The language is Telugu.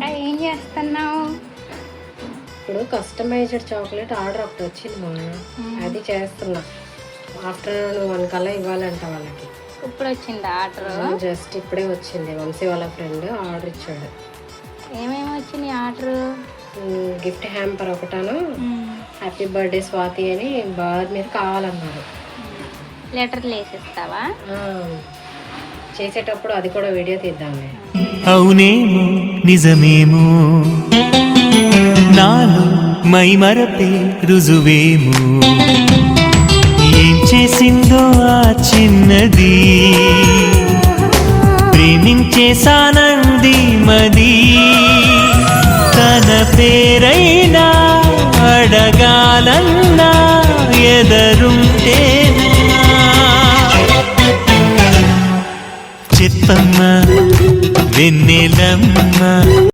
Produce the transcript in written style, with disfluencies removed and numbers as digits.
ఏం చేస్తున్నావు? ఇప్పుడు కస్టమైజ్డ్ చాక్లెట్ ఆర్డర్ ఒకటి వచ్చింది మొన్న, అది చేస్తున్నా. ఆఫ్టర్నూన్ 1 కల్లా ఇవ్వాలంట వాళ్ళకి. ఇప్పుడు వచ్చింది ఆర్డర్? జస్ట్ ఇప్పుడే వచ్చింది. వంశీ వాళ్ళ ఫ్రెండ్ ఆర్డర్ ఇచ్చాడు. ఏమేమి వచ్చింది ఆర్డర్? గిఫ్ట్ హ్యాంపర్ ఒకటాను, హ్యాపీ బర్త్డే స్వాతి అని బార్ మీద కావాలన్నారు. లెటర్లు వేసిస్తావా? చేసేటప్పుడు అది కూడా వీడియో తీద్దామే. అవునేమో నిజమేమో, నాలో మై మరపే రుజువేమో, ఏం చేసిందో ఆ చిన్నది, ప్రేమించేసానంది మది, తన పేరైనా అడగాలన్నా ఎదరుంటేనా, చెప్పమ్మా వెన్నెలమ్మ.